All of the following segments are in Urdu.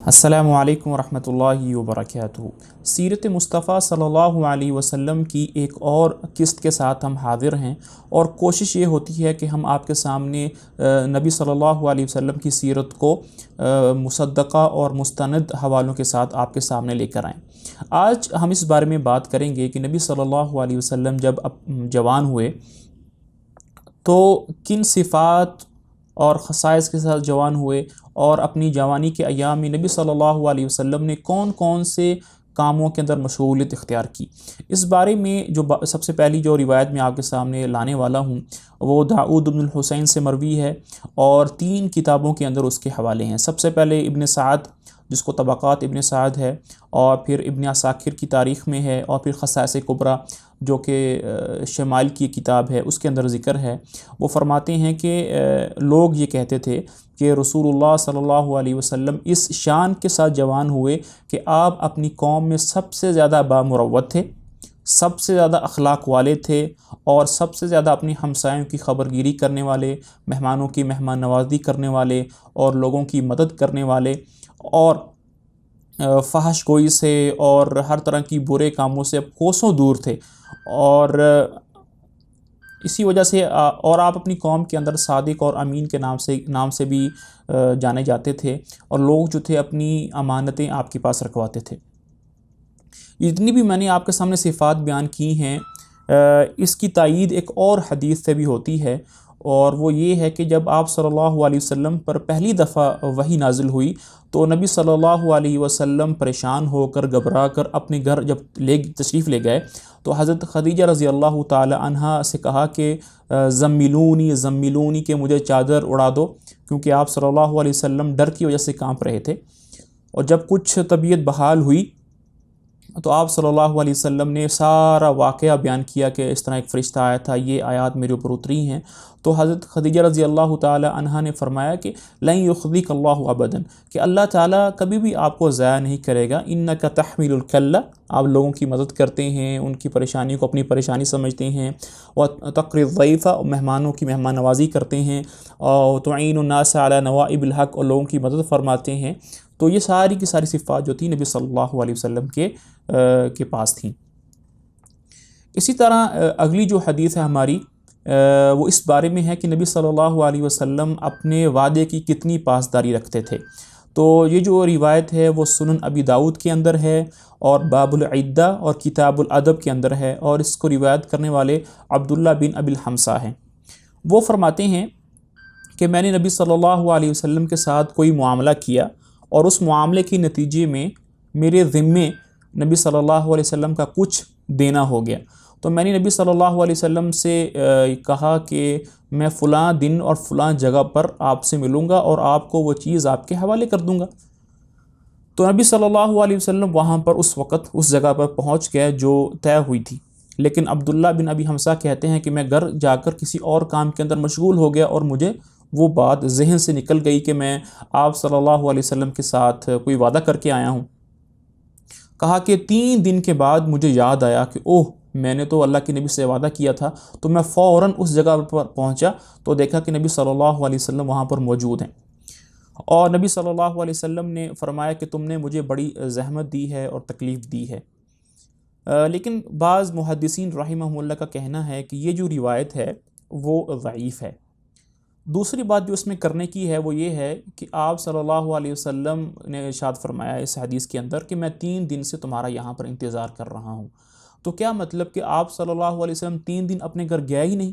السلام علیکم ورحمۃ اللہ وبرکاتہ۔ سیرت مصطفیٰ صلی اللہ علیہ وسلم کی ایک اور قسط کے ساتھ ہم حاضر ہیں، اور کوشش یہ ہوتی ہے کہ ہم آپ کے سامنے نبی صلی اللہ علیہ وسلم کی سیرت کو مصدقہ اور مستند حوالوں کے ساتھ آپ کے سامنے لے کر آئیں۔ آج ہم اس بارے میں بات کریں گے کہ نبی صلی اللہ علیہ وسلم جب جوان ہوئے تو کن صفات اور خصائص کے ساتھ جوان ہوئے، اور اپنی جوانی کے ایام میں نبی صلی اللہ علیہ وسلم نے کون کون سے کاموں کے اندر مشغولیت اختیار کی۔ اس بارے میں سب سے پہلی جو روایت میں آپ کے سامنے لانے والا ہوں وہ داؤد بن الحسین سے مروی ہے، اور 3 کتابوں کے اندر اس کے حوالے ہیں۔ سب سے پہلے ابن سعد، جس کو طبقات ابن سعد ہے، اور پھر ابن عساکر کی تاریخ میں ہے، اور پھر خصائص کبریٰ جو کہ شمائل کی کتاب ہے اس کے اندر ذکر ہے۔ وہ فرماتے ہیں کہ لوگ یہ کہتے تھے کہ رسول اللہ صلی اللہ علیہ وسلم اس شان کے ساتھ جوان ہوئے کہ آپ اپنی قوم میں سب سے زیادہ بامروت تھے، سب سے زیادہ اخلاق والے تھے، اور سب سے زیادہ اپنی ہمسایوں کی خبرگیری کرنے والے، مہمانوں کی مہمان نوازی کرنے والے، اور لوگوں کی مدد کرنے والے، اور فحش گوئی سے اور ہر طرح کی برے کاموں سے کوسوں دور تھے، اور اسی وجہ سے اور آپ اپنی قوم کے اندر صادق اور امین کے نام سے بھی جانے جاتے تھے، اور لوگ جو تھے اپنی امانتیں آپ کے پاس رکھواتے تھے۔ جتنی بھی میں نے آپ کے سامنے صفات بیان کی ہیں، اس کی تائید ایک اور حدیث سے بھی ہوتی ہے، اور وہ یہ ہے کہ جب آپ صلی اللہ علیہ وسلم پر پہلی دفعہ وحی نازل ہوئی تو نبی صلی اللہ علیہ وسلم پریشان ہو کر گھبرا کر اپنے گھر جب تشریف لے گئے تو حضرت خدیجہ رضی اللہ تعالی عنہا سے کہا کہ زملونی زملونی، کہ مجھے چادر اڑا دو، کیونکہ آپ صلی اللہ علیہ وسلم ڈر کی وجہ سے کانپ رہے تھے۔ اور جب کچھ طبیعت بحال ہوئی تو آپ صلی اللہ علیہ وسلم نے سارا واقعہ بیان کیا کہ اس طرح ایک فرشتہ آیا تھا، یہ آیات میرے اوپر اتری ہیں۔ تو حضرت خدیجہ رضی اللہ تعالی عنہا نے فرمایا کہ لن یخزیک اللہ ابدا، کہ اللہ تعالیٰ کبھی بھی آپ کو ضائع نہیں کرے گا۔ انک تحمل الکلہ، آپ لوگوں کی مدد کرتے ہیں، ان کی پریشانیوں کو اپنی پریشانی سمجھتے ہیں، وتقری الضیف، مہمانوں کی مہمان نوازی کرتے ہیں، اور تعین الناس علی نوائب الحق، اور لوگوں کی مدد فرماتے ہیں۔ تو یہ ساری کی ساری صفات جو تھی نبی صلی اللہ علیہ وسلم کے پاس تھیں۔ اسی طرح اگلی جو حدیث ہے ہماری وہ اس بارے میں ہے کہ نبی صلی اللہ علیہ وسلم اپنے وعدے کی کتنی پاسداری رکھتے تھے۔ تو یہ جو روایت ہے وہ سنن ابی داؤد کے اندر ہے، اور باب العدہ اور کتاب الادب کے اندر ہے، اور اس کو روایت کرنے والے عبداللہ بن ابی الحمصہ ہیں۔ وہ فرماتے ہیں کہ میں نے نبی صلی اللہ علیہ وسلم کے ساتھ کوئی معاملہ کیا، اور اس معاملے کے نتیجے میں میرے ذمے نبی صلی اللہ علیہ وسلم کا کچھ دینا ہو گیا۔ تو میں نے نبی صلی اللہ علیہ وسلم سے کہا کہ میں فلاں دن اور فلاں جگہ پر آپ سے ملوں گا، اور آپ کو وہ چیز آپ کے حوالے کر دوں گا۔ تو نبی صلی اللہ علیہ وسلم وہاں پر اس وقت اس جگہ پر پہنچ گئے جو طے ہوئی تھی، لیکن عبداللہ بن ابی حمزہ کہتے ہیں کہ میں گھر جا کر کسی اور کام کے اندر مشغول ہو گیا، اور مجھے وہ بات ذہن سے نکل گئی کہ میں آپ صلی اللہ علیہ وسلم کے ساتھ کوئی وعدہ کر کے آیا ہوں۔ کہا کہ 3 دن کے بعد مجھے یاد آیا کہ اوہ، میں نے تو اللہ کے نبی سے وعدہ کیا تھا۔ تو میں فوراً اس جگہ پر پہنچا تو دیکھا کہ نبی صلی اللہ علیہ وسلم وہاں پر موجود ہیں، اور نبی صلی اللہ علیہ وسلم نے فرمایا کہ تم نے مجھے بڑی زحمت دی ہے اور تکلیف دی ہے۔ لیکن بعض محدثین رحمہ اللہ کا کہنا ہے کہ یہ جو روایت ہے وہ ضعیف ہے۔ دوسری بات جو اس میں کرنے کی ہے وہ یہ ہے کہ آپ صلی اللہ علیہ وسلم نے ارشاد فرمایا اس حدیث کے اندر کہ میں 3 دن سے تمہارا یہاں پر انتظار کر رہا ہوں۔ تو کیا مطلب کہ آپ صلی اللہ علیہ وسلم 3 دن اپنے گھر گیا ہی نہیں؟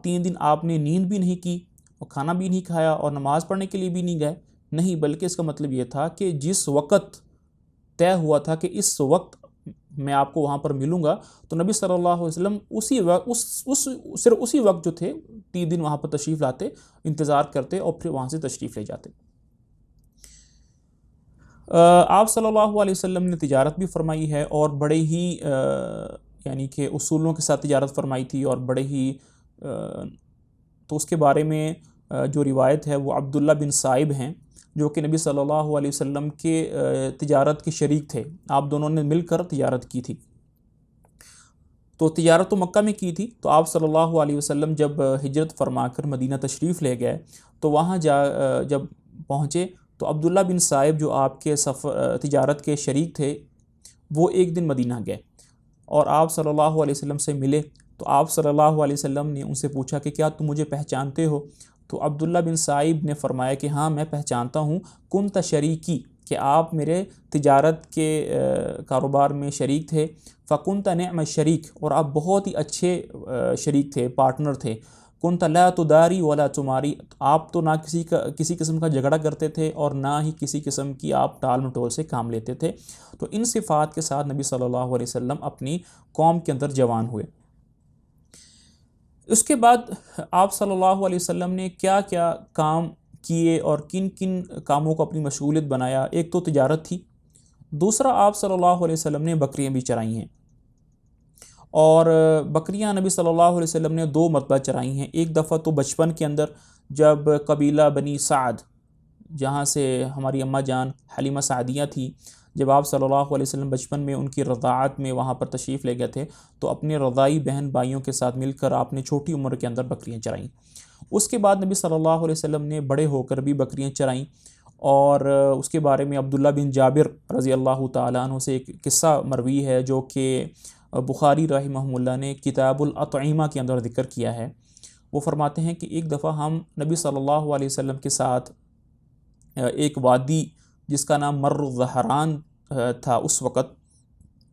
3 دن آپ نے نیند بھی نہیں کی، اور کھانا بھی نہیں کھایا، اور نماز پڑھنے کے لیے بھی نہیں گئے؟ نہیں، بلکہ اس کا مطلب یہ تھا کہ جس وقت طے ہوا تھا کہ اس وقت میں آپ کو وہاں پر ملوں گا، تو نبی صلی اللہ علیہ وسلم صرف اسی وقت جو تھے 3 دن وہاں پر تشریف لاتے، انتظار کرتے، اور پھر وہاں سے تشریف لے جاتے۔ آپ صلی اللہ علیہ وسلم نے تجارت بھی فرمائی ہے، اور بڑے ہی یعنی کہ اصولوں کے ساتھ تجارت فرمائی تھی، اور بڑے ہی تو اس کے بارے میں جو روایت ہے وہ عبداللہ بن صائب ہیں، جو کہ نبی صلی اللہ علیہ وسلم کے تجارت کے شریک تھے۔ آپ دونوں نے مل کر تجارت کی تھی۔ تو تجارت تو مکہ میں کی تھی، تو آپ صلی اللہ علیہ وسلم جب ہجرت فرما کر مدینہ تشریف لے گئے تو وہاں جب پہنچے تو عبداللہ بن صائب جو آپ کے تجارت کے شریک تھے، وہ ایک دن مدینہ گئے اور آپ صلی اللہ علیہ وسلم سے ملے. تو آپ صلی اللہ علیہ وسلم نے ان سے پوچھا کہ کیا تم مجھے پہچانتے ہو؟ تو عبداللہ بن صائب نے فرمایا کہ ہاں میں پہچانتا ہوں، کنت شریکی، کہ آپ میرے تجارت کے کاروبار میں شریک تھے. فکنت نعم الشریک، اور آپ بہت ہی اچھے شریک تھے، پارٹنر تھے. کنت لا تداری ولا تماری، آپ تو نہ کسی قسم کا جھگڑا کرتے تھے اور نہ ہی کسی قسم کی آپ ٹال مٹول سے کام لیتے تھے. تو ان صفات کے ساتھ نبی صلی اللہ علیہ وسلم اپنی قوم کے اندر جوان ہوئے. اس کے بعد آپ صلی اللہ علیہ وسلم نے کیا کیا کام کیے اور کن کن کاموں کو اپنی مشغولیت بنایا؟ ایک تو تجارت تھی، دوسرا آپ صلی اللہ علیہ وسلم نے بکریاں بھی چرائی ہیں، اور بکریاں نبی صلی اللہ علیہ وسلم نے 2 مرتبہ چرائی ہیں. ایک دفعہ تو بچپن کے اندر، جب قبیلہ بنی سعد، جہاں سے ہماری اماں جان حلیمہ سعدیہ تھی، جب آپ صلی اللہ علیہ وسلم بچپن میں ان کی رضاعت میں وہاں پر تشریف لے گئے تھے، تو اپنے رضاعی بہن بھائیوں کے ساتھ مل کر آپ نے چھوٹی عمر کے اندر بکریاں چرائیں. اس کے بعد نبی صلی اللہ علیہ وسلم نے بڑے ہو کر بھی بکریاں چرائیں، اور اس کے بارے میں عبداللہ بن جابر رضی اللہ تعالیٰ عنہ سے ایک قصہ مروی ہے، جو کہ بخاری رحمہ اللہ نے کتاب الاطعمہ کے اندر ذکر کیا ہے. وہ فرماتے ہیں کہ ایک دفعہ ہم نبی صلی اللہ علیہ وسلم کے ساتھ ایک وادی جس کا نام مر الظہران تھا اس وقت،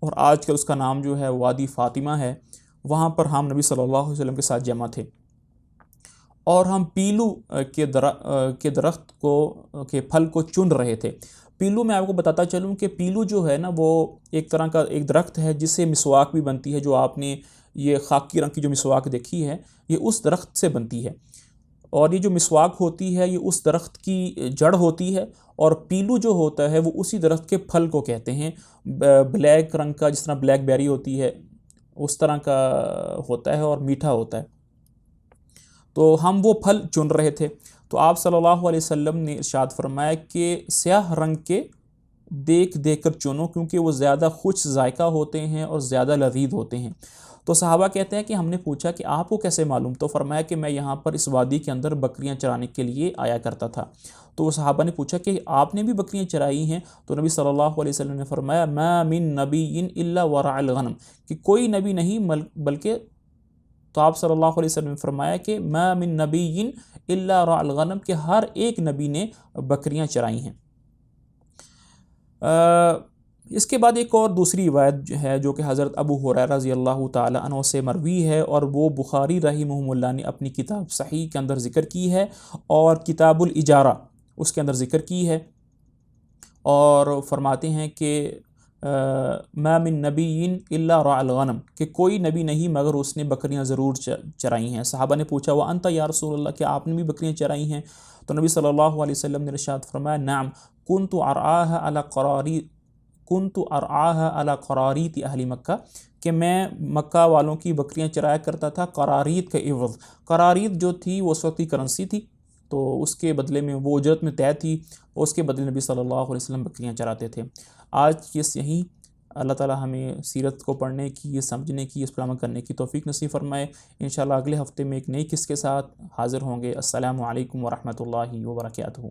اور آج کل اس کا نام جو ہے وادی فاطمہ ہے، وہاں پر ہم نبی صلی اللہ علیہ وسلم کے ساتھ جمع تھے، اور ہم پیلو کے درخت کے پھل کو چن رہے تھے. پیلو میں آپ کو بتاتا چلوں کہ پیلو جو ہے نا، وہ ایک طرح کا ایک درخت ہے جس سے مسواک بھی بنتی ہے. جو آپ نے یہ خاکی رنگ کی جو مسواک دیکھی ہے، یہ اس درخت سے بنتی ہے، اور یہ جو مسواک ہوتی ہے یہ اس درخت کی جڑ ہوتی ہے، اور پیلو جو ہوتا ہے وہ اسی درخت کے پھل کو کہتے ہیں. بلیک رنگ کا، جس طرح بلیک بیری ہوتی ہے اس طرح کا ہوتا ہے اور میٹھا ہوتا ہے. تو ہم وہ پھل چن رہے تھے، تو آپ صلی اللہ علیہ وسلم نے ارشاد فرمایا کہ سیاہ رنگ کے دیکھ کر چنو، کیونکہ وہ زیادہ خوش ذائقہ ہوتے ہیں اور زیادہ لذیذ ہوتے ہیں. تو صحابہ کہتے ہیں کہ ہم نے پوچھا کہ آپ کو کیسے معلوم؟ تو فرمایا کہ میں یہاں پر اس وادی کے اندر بکریاں چرانے کے لیے آیا کرتا تھا. تو وہ صحابہ نے پوچھا کہ آپ نے بھی بکریاں چرائی ہیں؟ تو نبی صلی اللہ علیہ وسلم نے فرمایا ما من نبی الا ورع الغنم، کہ کوئی نبی نہیں بلکہ، تو آپ صلی اللہ علیہ وسلم نے فرمایا کہ ما من نبی الا رع الغنم، کہ ہر ایک نبی نے بکریاں چرائی ہیں. اس کے بعد ایک اور دوسری روایت ہے جو کہ حضرت ابو ہریرہ رضی اللہ تعالی عنہ سے مروی ہے، اور وہ بخاری رحمہ اللہ نے اپنی کتاب صحیح کے اندر ذکر کی ہے، اور کتاب الاجارہ اس کے اندر ذکر کی ہے. اور فرماتے ہیں کہ ما من نبی الا رع الغنم، کہ کوئی نبی نہیں مگر اس نے بکریاں ضرور چرائی ہیں. صحابہ نے پوچھا وانت یا رسول اللہ، کہ آپ نے بھی بکریاں چرائی ہیں؟ تو نبی صلی اللہ علیہ وسلم نے ارشاد فرمایا نعم کنت ارعاها علی قراریط اہل مکہ، کہ میں مکہ والوں کی بکریاں چرایا کرتا تھا قراریط کے عوض. قراریط جو تھی وہ اس وقت کی کرنسی تھی، تو اس کے بدلے میں وہ اجرت میں طے تھی، اور اس کے بدلے نبی صلی اللہ علیہ وسلم بکریاں چراتے تھے. آج یہی اللہ تعالی ہمیں سیرت کو پڑھنے کی، سمجھنے کی، اس پر عمل کرنے کی توفیق نصیب فرمائے. انشاءاللہ اگلے ہفتے میں ایک نئی قصے کے ساتھ حاضر ہوں گے. السلام علیکم ورحمۃ اللہ وبرکاتہ.